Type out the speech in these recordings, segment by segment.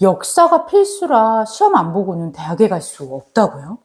역사가 필수라 시험 안 보고는 대학에 갈 수 없다고요?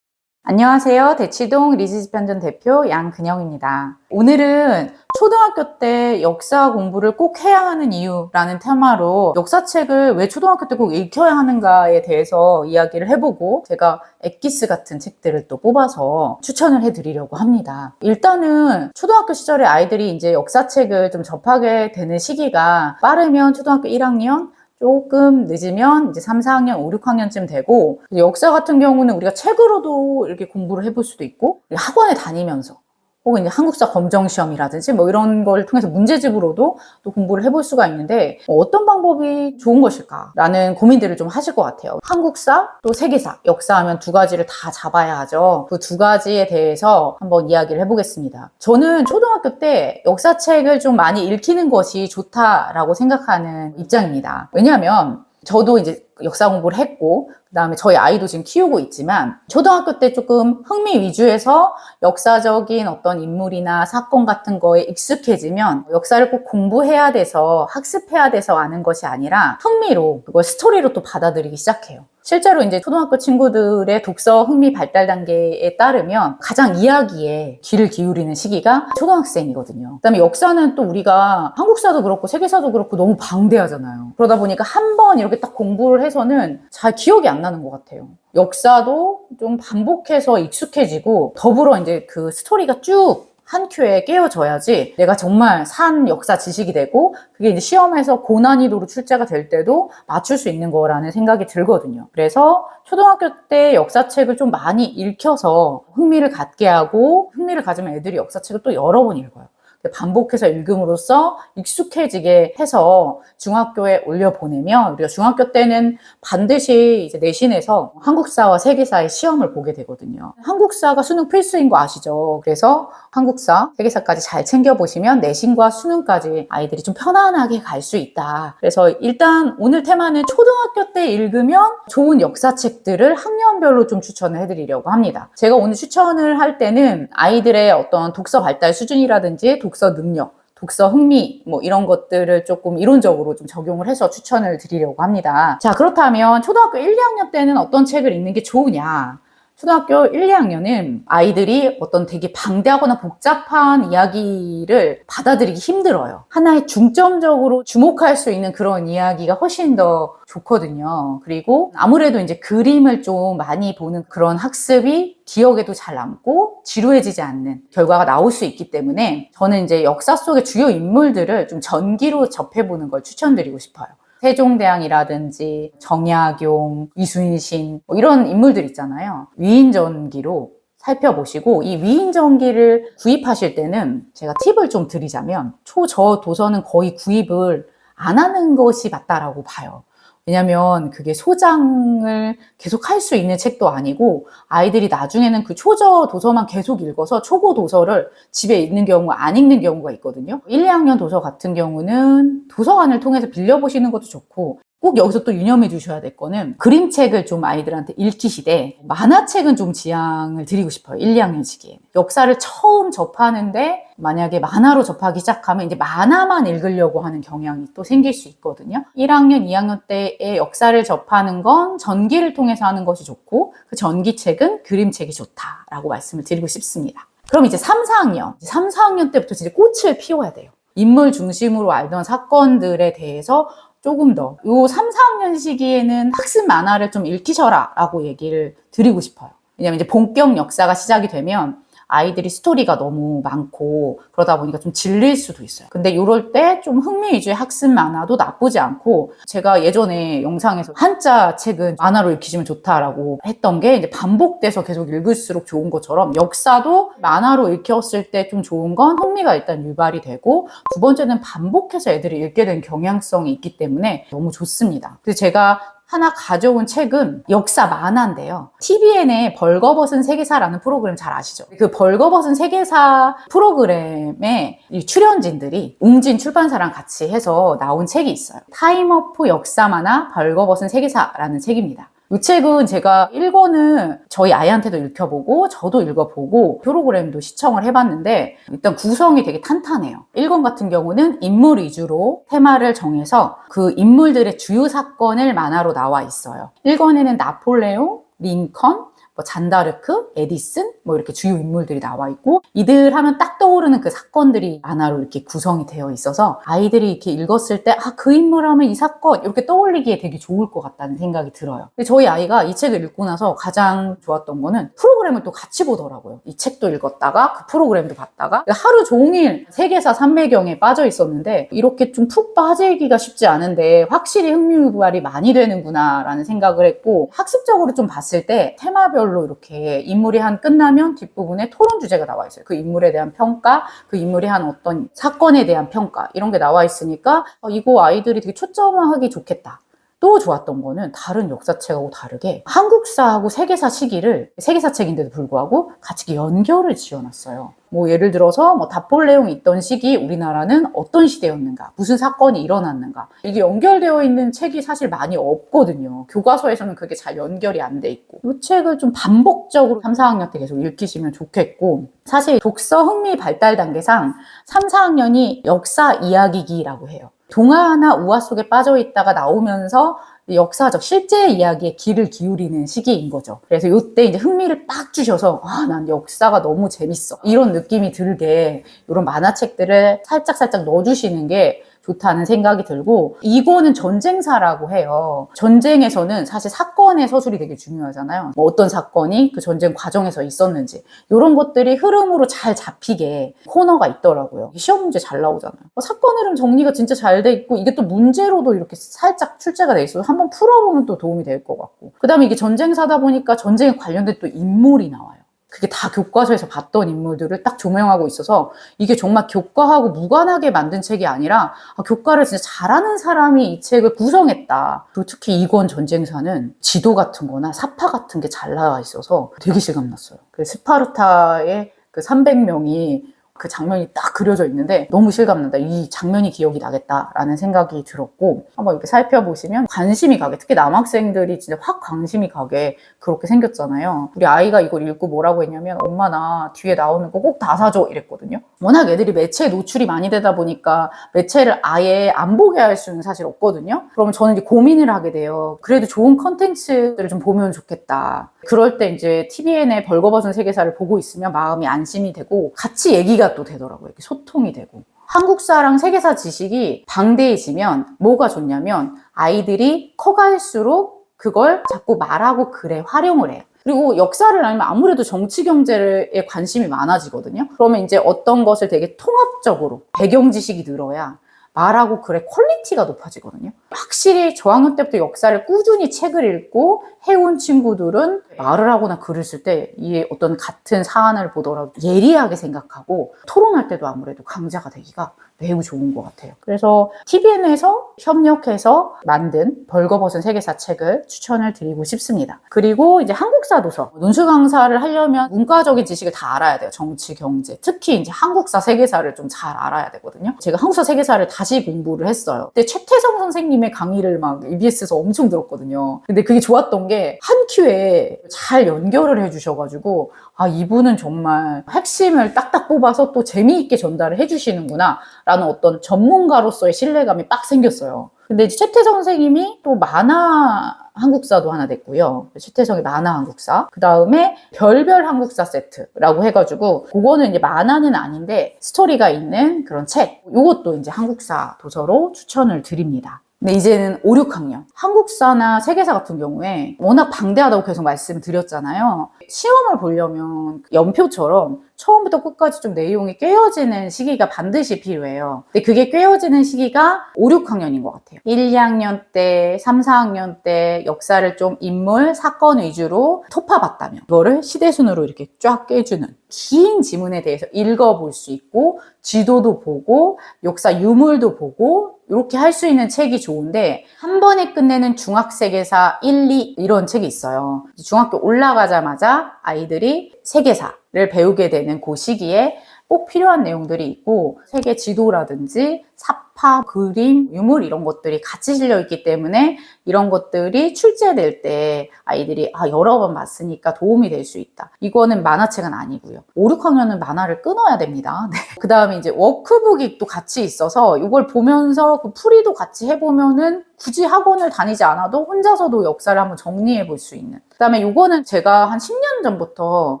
안녕하세요. 대치동 리지즈 편전 대표 양근영입니다. 오늘은 초등학교 때 역사 공부를 꼭 해야 하는 이유라는 테마로 역사책을 왜 초등학교 때 꼭 읽혀야 하는가에 대해서 이야기를 해보고 제가 엑기스 같은 책들을 또 뽑아서 추천을 해드리려고 합니다. 일단은 초등학교 시절에 아이들이 이제 역사책을 좀 접하게 되는 시기가 빠르면 초등학교 1학년, 조금 늦으면 이제 3, 4학년, 5, 6학년쯤 되고, 역사 같은 경우는 우리가 책으로도 이렇게 공부를 해볼 수도 있고, 학원에 다니면서 혹은 이제 한국사 검정시험이라든지 뭐 이런 걸 통해서 문제집으로도 또 공부를 해볼 수가 있는데, 어떤 방법이 좋은 것일까라는 고민들을 좀 하실 것 같아요. 한국사 또 세계사, 역사하면 두 가지를 다 잡아야 하죠. 그 두 가지에 대해서 한번 이야기를 해보겠습니다. 저는 초등학교 때 역사책을 좀 많이 읽히는 것이 좋다라고 생각하는 입장입니다. 왜냐하면 저도 이제 역사 공부를 했고, 그 다음에 저희 아이도 지금 키우고 있지만, 초등학교 때 조금 흥미 위주에서 역사적인 어떤 인물이나 사건 같은 거에 익숙해지면 역사를 꼭 공부해야 돼서, 학습해야 돼서 아는 것이 아니라 흥미로, 그걸 스토리로 또 받아들이기 시작해요. 실제로 이제 초등학교 친구들의 독서 흥미 발달 단계에 따르면 가장 이야기에 귀를 기울이는 시기가 초등학생이거든요. 그다음에 역사는 또 우리가 한국사도 그렇고 세계사도 그렇고 너무 방대하잖아요. 그러다 보니까 한 번 이렇게 딱 공부를 해서는 잘 기억이 안 나는 것 같아요. 역사도 좀 반복해서 익숙해지고 더불어 이제 그 스토리가 쭉 한 큐에 깨어져야지 내가 정말 산 역사 지식이 되고 그게 이제 시험에서 고난이도로 출제가 될 때도 맞출 수 있는 거라는 생각이 들거든요. 그래서 초등학교 때 역사책을 좀 많이 읽혀서 흥미를 갖게 하고 흥미를 가지면 애들이 역사책을 또 여러 번 읽어요. 반복해서 읽음으로써 익숙해지게 해서 중학교에 올려보내면 우리가 중학교 때는 반드시 이제 내신에서 한국사와 세계사의 시험을 보게 되거든요. 한국사가 수능 필수인 거 아시죠? 그래서 한국사, 세계사까지 잘 챙겨보시면 내신과 수능까지 아이들이 좀 편안하게 갈 수 있다. 그래서 일단 오늘 테마는 초등학교 때 읽으면 좋은 역사책들을 학년별로 좀 추천을 해드리려고 합니다. 제가 오늘 추천을 할 때는 아이들의 어떤 독서 발달 수준이라든지 독서 능력, 독서 흥미 뭐 이런 것들을 조금 이론적으로 좀 적용을 해서 추천을 드리려고 합니다. 자, 그렇다면 초등학교 1, 2학년 때는 어떤 책을 읽는 게 좋으냐? 초등학교 1, 2학년은 아이들이 어떤 되게 방대하거나 복잡한 이야기를 받아들이기 힘들어요. 하나에 중점적으로 주목할 수 있는 그런 이야기가 훨씬 더 좋거든요. 그리고 아무래도 이제 그림을 좀 많이 보는 그런 학습이 기억에도 잘 남고 지루해지지 않는 결과가 나올 수 있기 때문에 저는 이제 역사 속의 주요 인물들을 좀 전기로 접해보는 걸 추천드리고 싶어요. 세종대왕이라든지 정약용, 이순신 뭐 이런 인물들 있잖아요. 위인전기로 살펴보시고 이 위인전기를 구입하실 때는 제가 팁을 좀 드리자면 초저 도서는 거의 구입을 안 하는 것이 맞다라고 봐요. 왜냐면 그게 소장을 계속 할 수 있는 책도 아니고 아이들이 나중에는 그 초저 도서만 계속 읽어서 초고 도서를 집에 있는 경우가 안 읽는 경우가 있거든요. 1, 2학년 도서 같은 경우는 도서관을 통해서 빌려보시는 것도 좋고 꼭 여기서 또 유념해 주셔야 될 거는 그림책을 좀 아이들한테 읽히시되 만화책은 좀 지양을 드리고 싶어요. 1, 2학년 시기에. 역사를 처음 접하는데 만약에 만화로 접하기 시작하면 이제 만화만 읽으려고 하는 경향이 또 생길 수 있거든요. 1학년, 2학년 때의 역사를 접하는 건 전기를 통해서 하는 것이 좋고 그 전기책은 그림책이 좋다라고 말씀을 드리고 싶습니다. 그럼 이제 3, 4학년. 3, 4학년 때부터 진짜 꽃을 피워야 돼요. 인물 중심으로 알던 사건들에 대해서 조금 더 요 3, 4학년 시기에는 학습 만화를 좀 읽히셔라 라고 얘기를 드리고 싶어요. 왜냐면 이제 본격 역사가 시작이 되면 아이들이 스토리가 너무 많고 그러다 보니까 좀 질릴 수도 있어요. 근데 이럴 때 좀 흥미 위주의 학습 만화도 나쁘지 않고 제가 예전에 영상에서 한자 책은 만화로 읽히시면 좋다라고 했던 게 이제 반복돼서 계속 읽을수록 좋은 것처럼 역사도 만화로 읽혔을 때 좀 좋은 건 흥미가 일단 유발이 되고 두 번째는 반복해서 애들이 읽게 된 경향성이 있기 때문에 너무 좋습니다. 그래서 제가 하나 가져온 책은 역사 만화인데요. TVN의 벌거벗은 세계사라는 프로그램 잘 아시죠? 그 벌거벗은 세계사 프로그램에 이 출연진들이 웅진 출판사랑 같이 해서 나온 책이 있어요. 타임어프 역사 만화 벌거벗은 세계사라는 책입니다. 이 책은 제가 1권은 저희 아이한테도 읽혀보고 저도 읽어보고 프로그램도 시청을 해봤는데 일단 구성이 되게 탄탄해요. 1권 같은 경우는 인물 위주로 테마를 정해서 그 인물들의 주요 사건을 만화로 나와 있어요. 1권에는 나폴레옹, 링컨, 잔다르크, 에디슨 이렇게 주요 인물들이 나와 있고 이들 하면 딱 떠오르는 그 사건들이 만화로 이렇게 구성이 되어 있어서 아이들이 이렇게 읽었을 때 그 인물 하면 이 사건 이렇게 떠올리기에 되게 좋을 것 같다는 생각이 들어요. 근데 저희 아이가 이 책을 읽고 나서 가장 좋았던 거는 프로그램을 또 같이 보더라고요. 이 책도 읽었다가 그 프로그램도 봤다가 하루 종일 세계사 삼매경에 빠져 있었는데 이렇게 좀 푹 빠지기가 쉽지 않은데 확실히 흥미유발이 많이 되는구나 라는 생각을 했고 학습적으로 좀 봤을 때 테마별로 이렇게 인물이 한 끝나면 뒷부분에 토론 주제가 나와 있어요. 그 인물에 대한 평가, 그 인물이 한 어떤 사건에 대한 평가 이런 게 나와 있으니까 이거 아이들이 되게 초점화하기 좋겠다. 또 좋았던 거는 다른 역사책하고 다르게 한국사하고 세계사 시기를 세계사 책인데도 불구하고 같이 연결을 지어놨어요. 예를 들어서 나폴레옹이 있던 시기 우리나라는 어떤 시대였는가, 무슨 사건이 일어났는가 이게 연결되어 있는 책이 사실 많이 없거든요. 교과서에서는 그게 잘 연결이 안 돼 있고 이 책을 좀 반복적으로 3, 4학년 때 계속 읽히시면 좋겠고 사실 독서 흥미 발달 단계상 3, 4학년이 역사 이야기기라고 해요. 동화나 우화 속에 빠져 있다가 나오면서 역사적 실제 이야기에 귀를 기울이는 시기인 거죠. 그래서 이때 이제 흥미를 딱 주셔서 난 역사가 너무 재밌어 이런 느낌이 들게 이런 만화책들을 살짝살짝 넣어주시는 게 좋다는 생각이 들고 이거는 전쟁사라고 해요. 전쟁에서는 사실 사건의 서술이 되게 중요하잖아요. 어떤 사건이 그 전쟁 과정에서 있었는지 이런 것들이 흐름으로 잘 잡히게 코너가 있더라고요. 시험 문제 잘 나오잖아요. 사건 흐름 정리가 진짜 잘 돼 있고 이게 또 문제로도 이렇게 살짝 출제가 돼 있어서 한번 풀어보면 또 도움이 될 것 같고 그 다음에 이게 전쟁사다 보니까 전쟁에 관련된 또 인물이 나와요. 그게 다 교과서에서 봤던 인물들을 딱 조명하고 있어서 이게 정말 교과하고 무관하게 만든 책이 아니라 교과를 진짜 잘하는 사람이 이 책을 구성했다. 그리고 특히 이권 전쟁사는 지도 같은 거나 사파 같은 게 잘 나와 있어서 되게 실감났어요. 그 스파르타의 그 300명이 그 장면이 딱 그려져 있는데 너무 실감난다. 이 장면이 기억이 나겠다라는 생각이 들었고 한번 이렇게 살펴보시면 관심이 가게 특히 남학생들이 진짜 확 관심이 가게 그렇게 생겼잖아요. 우리 아이가 이걸 읽고 뭐라고 했냐면 엄마 나 뒤에 나오는 거 꼭 다 사줘 이랬거든요. 워낙 애들이 매체에 노출이 많이 되다 보니까 매체를 아예 안 보게 할 수는 사실 없거든요. 그러면 저는 이제 고민을 하게 돼요. 그래도 좋은 컨텐츠들을 좀 보면 좋겠다. 그럴 때 이제 TVN의 벌거벗은 세계사를 보고 있으면 마음이 안심이 되고 같이 얘기가 또 되더라고요. 이렇게 소통이 되고. 한국사랑 세계사 지식이 방대해지면 뭐가 좋냐면 아이들이 커갈수록 그걸 자꾸 말하고 글에 활용을 해요. 그리고 역사를 알면 아무래도 정치 경제에 관심이 많아지거든요. 그러면 이제 어떤 것을 되게 통합적으로 배경 지식이 늘어야 말하고 글의 퀄리티가 높아지거든요. 확실히 저학년 때부터 역사를 꾸준히 책을 읽고 해온 친구들은 말을 하거나 글을 쓸 때 이 어떤 같은 사안을 보더라도 예리하게 생각하고 토론할 때도 아무래도 강자가 되기가 매우 좋은 것 같아요. 그래서 TVN에서 협력해서 만든 벌거벗은 세계사 책을 추천을 드리고 싶습니다. 그리고 이제 한국사 도서 논술 강사를 하려면 문과적인 지식을 다 알아야 돼요. 정치, 경제, 특히 이제 한국사 세계사를 좀 잘 알아야 되거든요. 제가 한국사 세계사를 다시 공부를 했어요. 근데 최태성 선생님의 강의를 막 EBS에서 엄청 들었거든요. 근데 그게 좋았던 게 한 큐에 잘 연결을 해주셔가지고 이분은 정말 핵심을 딱딱 뽑아서 또 재미있게 전달을 해주시는구나 라는 어떤 전문가로서의 신뢰감이 빡 생겼어요. 근데 이제 최태성 선생님이 또 만화 한국사도 하나 냈고요. 최태성의 만화 한국사. 그 다음에 별별 한국사 세트라고 해가지고 그거는 이제 만화는 아닌데 스토리가 있는 그런 책. 이것도 이제 한국사 도서로 추천을 드립니다. 근데 이제는 5, 6학년. 한국사나 세계사 같은 경우에 워낙 방대하다고 계속 말씀을 드렸잖아요. 시험을 보려면 연표처럼 처음부터 끝까지 좀 내용이 꿰어지는 시기가 반드시 필요해요. 근데 그게 꿰어지는 시기가 5, 6학년인 것 같아요. 1, 2학년 때, 3, 4학년 때 역사를 좀 인물, 사건 위주로 토파봤다면 그거를 시대순으로 이렇게 쫙 꿰주는 긴 지문에 대해서 읽어볼 수 있고 지도도 보고 역사 유물도 보고 이렇게 할 수 있는 책이 좋은데 한 번에 끝내는 중학세계사 1, 2 이런 책이 있어요. 중학교 올라가자마자 아이들이 세계사를 배우게 되는 그 시기에 꼭 필요한 내용들이 있고 세계 지도라든지 사파, 그림, 유물 이런 것들이 같이 실려 있기 때문에 이런 것들이 출제될 때 아이들이 여러 번 봤으니까 도움이 될 수 있다. 이거는 만화책은 아니고요. 5, 6학년은 만화를 끊어야 됩니다. 네. 그 다음에 이제 워크북이 또 같이 있어서 이걸 보면서 그 풀이도 같이 해보면은 굳이 학원을 다니지 않아도 혼자서도 역사를 한번 정리해 볼 수 있는. 그 다음에 이거는 제가 한 10년 전부터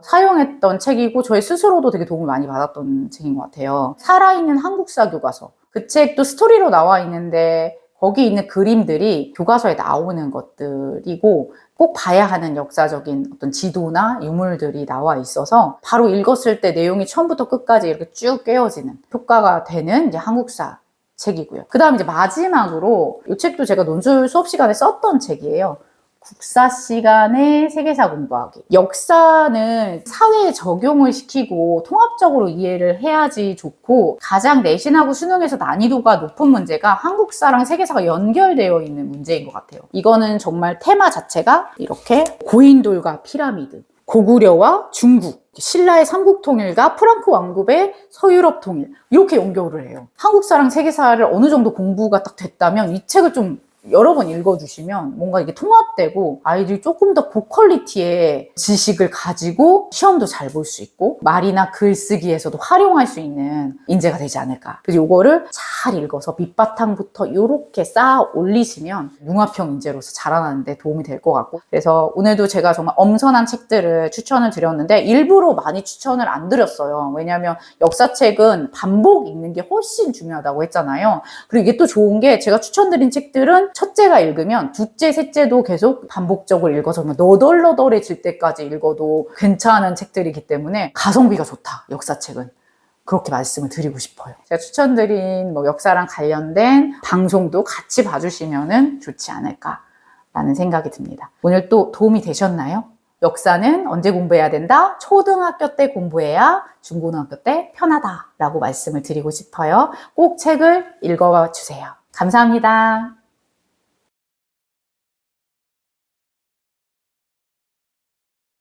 사용했던 책이고 저희 스스로도 되게 도움을 많이 받았던 책인 것 같아요. 살아있는 한국사 교과서. 그 책도 스토리로 나와 있는데 거기 있는 그림들이 교과서에 나오는 것들이고 꼭 봐야 하는 역사적인 어떤 지도나 유물들이 나와 있어서 바로 읽었을 때 내용이 처음부터 끝까지 이렇게 쭉 깨어지는 효과가 되는 이제 한국사 책이고요. 그 다음 이제 마지막으로 이 책도 제가 논술 수업 시간에 썼던 책이에요. 국사 시간에 세계사 공부하기. 역사는 사회에 적용을 시키고 통합적으로 이해를 해야지 좋고 가장 내신하고 수능에서 난이도가 높은 문제가 한국사랑 세계사가 연결되어 있는 문제인 것 같아요. 이거는 정말 테마 자체가 이렇게 고인돌과 피라미드, 고구려와 중국, 신라의 삼국통일과 프랑크 왕국의 서유럽 통일 이렇게 연결을 해요. 한국사랑 세계사를 어느 정도 공부가 딱 됐다면 이 책을 좀 여러 번 읽어주시면 뭔가 이게 통합되고 아이들이 조금 더 고퀄리티의 지식을 가지고 시험도 잘 볼 수 있고 말이나 글쓰기에서도 활용할 수 있는 인재가 되지 않을까. 그래서 이거를 잘 읽어서 밑바탕부터 이렇게 쌓아 올리시면 융합형 인재로서 자라나는데 도움이 될 것 같고, 그래서 오늘도 제가 정말 엄선한 책들을 추천을 드렸는데 일부러 많이 추천을 안 드렸어요. 왜냐하면 역사책은 반복 읽는 게 훨씬 중요하다고 했잖아요. 그리고 이게 또 좋은 게 제가 추천드린 책들은 첫째가 읽으면 둘째, 셋째도 계속 반복적으로 읽어서 너덜너덜해질 때까지 읽어도 괜찮은 책들이기 때문에 가성비가 좋다, 역사책은. 그렇게 말씀을 드리고 싶어요. 제가 추천드린 역사랑 관련된 방송도 같이 봐주시면 좋지 않을까라는 생각이 듭니다. 오늘 또 도움이 되셨나요? 역사는 언제 공부해야 된다? 초등학교 때 공부해야 중고등학교 때 편하다라고 말씀을 드리고 싶어요. 꼭 책을 읽어주세요. 감사합니다.